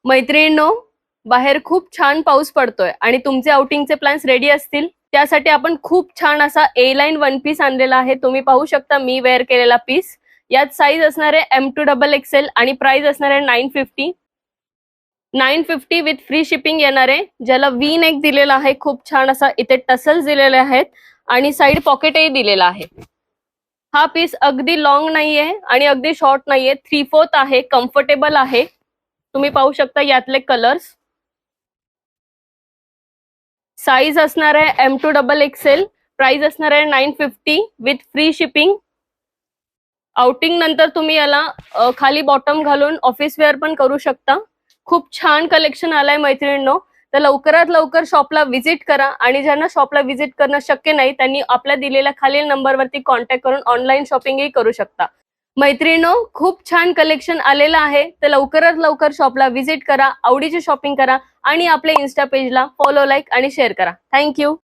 मैत्रिणींनो, बाहेर खूप छान पाऊस पडतोय आणि तुमचे आउटिंगचे प्लॅन्स रेडी असतील. त्यासाठी आपण खूप छान असा ए लाईन वन पीस आणलेला आहे. तुम्ही पाहू शकता मी वेअर केलेला पीस. यात साईज असणार आहे M2XXL आणि प्राइस असणार आहे 950 विथ फ्री शिपिंग येणार आहे. ज्याला वी नेक दिलेला आहे, खूप छान असा इथे टसल्स दिलेले आहेत आणि साइड पॉकेटही दिलेला आहे. हा पीस अगदी लॉंग नाहीये आणि अगदी शॉर्ट नाहीये, 3/4 आहे, कम्फर्टेबल आहे. तुम्ही पाहू शकता यातले कलर्स. साईज असणार आहे M2XXL, प्राइस असणार आहे 950 विथ फ्री शिपिंग. आउटिंग नंतर तुम्ही याला खाली बॉटम घालून ऑफिस वेअर पण करू शकता. खूप छान कलेक्शन आलंय मैत्रिणींनो. तर लवकरात लवकर शॉपला व्हिजिट करा आणि ज्यांना शॉपला व्हिजिट करणं शक्य नाही त्यांनी आपल्या दिलेल्या खालील नंबरवरती कॉन्टॅक्ट करून ऑनलाईन शॉपिंगही करू शकता. मैत्रिणींनो, खूप छान कलेक्शन आलेलं आहे. तर लवकरात लवकर शॉपला व्हिजिट करा, आवडीची शॉपिंग करा आणि आपल्या इन्स्टा पेजला फॉलो, लाईक आणि शेअर करा. थँक्यू.